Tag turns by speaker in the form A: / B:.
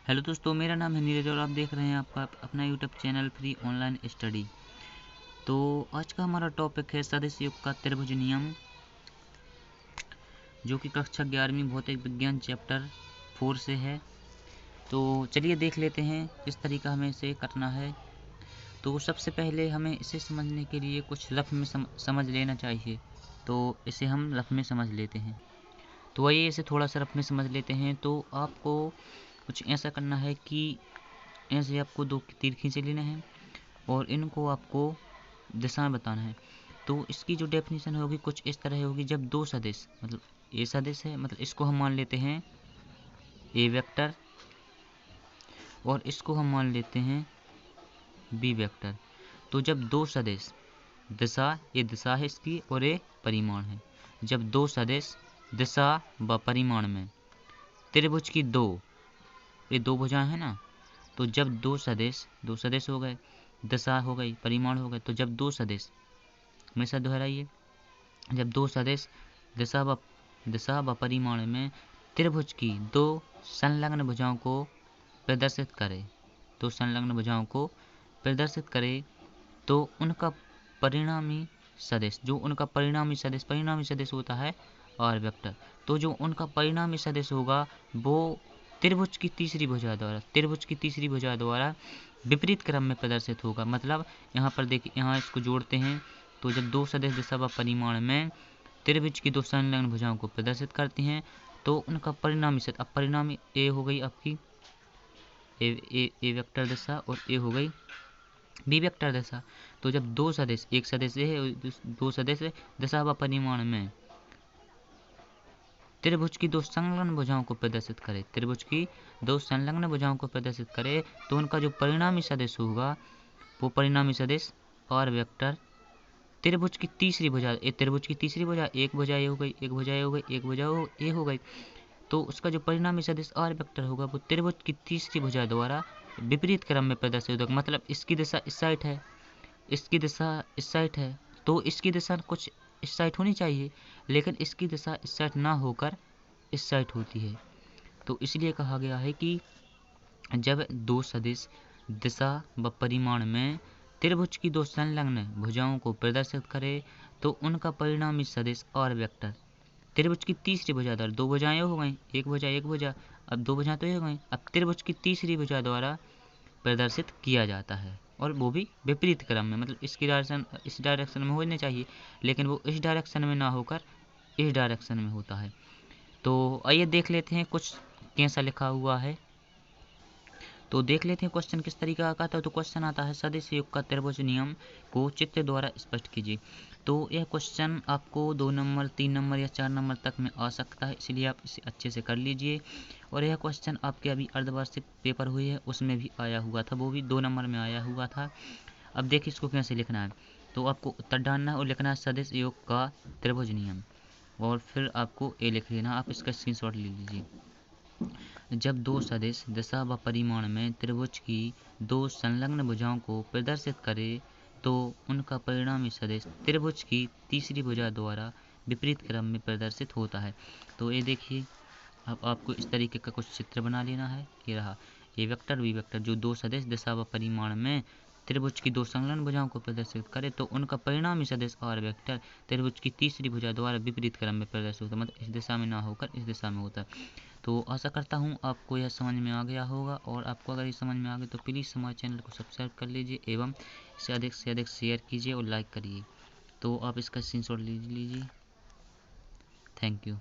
A: Hello दोस्तों, मेरा नाम है नीरज और आप देख रहे हैं आपका अपना YouTube channel free online study. तो आज का हमारा टॉपिक है सदिश योग का त्रिभुज नियम, जो कि कक्षा 11वीं भौतिक विज्ञान चैप्टर 4 से है। तो चलिए देख लेते हैं किस तरीका हमें इसे करना है। तो सबसे पहले हमें इसे समझने के लिए कुछ रफ में समझ लेना चाहिए। तो इसे हम रफ में समझ लेते हैं। तो आइए इसे थोड़ा सा रफ में समझ लेते हैं। तो आपको कुछ ऐसा करना है कि ऐसे आपको दो तीर खींचे लेने हैं और इनको आपको दिशा बताना है। तो इसकी जो डेफिनेशन होगी कुछ इस तरह होगी। जब दो सदिश, मतलब ए सदिश है, मतलब इसको हम मान लेते हैं ए वेक्टर और इसको हम मान लेते हैं बी वेक्टर। तो जब दो सदिश दिशा, ये दिशा है इसकी और ये परिमाण है। जब दो सदिश दिशा व परिमाण में त्रिभुज की ये दो भुजाएं हैं ना, तो जब दो सदिश हो गए, दिशा हो गई, परिमाण हो गए। तो जब दो सदिश, हमेशा दोहराइए, जब दो सदिश दिशा व परिमाण में त्रिभुज की दो संलग्न भुजाओं को प्रदर्शित करे, तो संलग्न भुजाओं को प्रदर्शित करे, तो उनका परिणामी सदिश, जो उनका परिणामी सदिश होता है आर वेक्टर। तो जो उनका परिणामी सदिश होगा वो त्रिभुज की तीसरी भुजा द्वारा विपरीत क्रम में प्रदर्शित होगा। मतलब यहाँ पर देखिए, यहाँ इसको जोड़ते हैं। तो जब दो सदिश दिशा व परिमाण में त्रिभुज की दो संलग्न भुजाओं को प्रदर्शित करते हैं, तो उनका परिणामी सदिश, अब परिणामी ए हो गई आपकी ए वेक्टर दिशा और ए हो गई बी वेक्टर दिशा। तो जब दो सदिश, एक सदिश है, दो सदिश दिशा व परिमाण में त्रिभुज की दो संलग्न भुजाओं को प्रदर्शित करे, तो उनका जो परिणामी सदिश होगा वो परिणामी सदिश आर वेक्टर त्रिभुज की तीसरी भुजा, त्रिभुज की तीसरी भुजा, एक भुजा ए हो गई, एक भुजा ए हो गई, एक भुजा ए हो गई। तो उसका जो परिणामी सदिश आर वेक्टर होगा वो त्रिभुज की तीसरी भुजा द्वारा विपरीत क्रम में प्रदर्शित होगा। मतलब इसकी दिशा इस साइड है, इसकी दिशा इस साइड है, तो इसकी दिशा कुछ इस साइड होनी चाहिए, लेकिन इसकी दिशा इस साइड ना होकर इस साइड होती है। तो इसलिए कहा गया है कि जब दो सदिश दिशा व परिमाण में त्रिभुज की दो संलग्न भुजाओं को प्रदर्शित करे, तो उनका परिणामी सदिश आर वेक्टर त्रिभुज की तीसरी भुजा द्वारा, दो भुजाएं हो गई, एक भुजा, अब दो भुजा तो हो गई, अब त्रिभुज की तीसरी भुजा द्वारा प्रदर्शित किया जाता है, और वो भी विपरीत क्रम में। मतलब इसकी डायरेक्शन इस डायरेक्शन में होनी चाहिए, लेकिन वो इस डायरेक्शन में ना होकर इस डायरेक्शन में होता है। तो आइए देख लेते हैं कुछ कैसा लिखा हुआ है। तो देख लेते हैं क्वेश्चन किस तरीका का आता है। तो क्वेश्चन आता है सदिश योग का त्रिभुज नियम को चित्र द्वारा स्पष्ट कीजिए। तो यह क्वेश्चन आपको 2 नंबर, 3 नंबर या 4 नंबर तक में आ सकता है, इसलिए आप इसे अच्छे से कर लीजिए। और यह क्वेश्चन आपके अभी अर्धवार्षिक पेपर हुई है उसमें भी आया हुआ था, वो भी 2 नंबर में आया हुआ था। अब देखिए इसको कैसे लिखना है। तो आपको उत्तर डालना है और लिखना है सदिश योग का त्रिभुज नियम, और फिर आपको ए लिख लेना। आप इसका स्क्रीनशॉट ले लीजिए। जब दो सदिश दिशा व परिमाण में त्रिभुज की दो संलग्न भुजाओं को प्रदर्शित करे, तो उनका परिणामी सदिश त्रिभुज की तीसरी भुजा द्वारा विपरीत क्रम में प्रदर्शित होता है। तो ये देखिए, अब आपको इस तरीके का कुछ चित्र बना लेना है। ये रहा ए वेक्टर बी वेक्टर, जो दो सदिश दिशा व परिमाण में त्रिभुज की दो संलग्न भुजाओं को प्रदर्शित करे, तो उनका परिणामी सदिश आर वेक्टर त्रिभुज की तीसरी भुजा द्वारा विपरीत क्रम में प्रदर्शित होता है। मतलब इस दिशा में ना होकर इस दिशा में होता है। तो आशा करता हूँ आपको यह समझ में आ गया होगा, और आपको अगर ये समझ में आ गया तो प्लीज़ हमारे चैनल को सब्सक्राइब कर लीजिए एवं इसे अधिक से अधिक शेयर कीजिए और लाइक करिए। तो आप इसका स्क्रीनशॉट ले लीजिए। Thank you.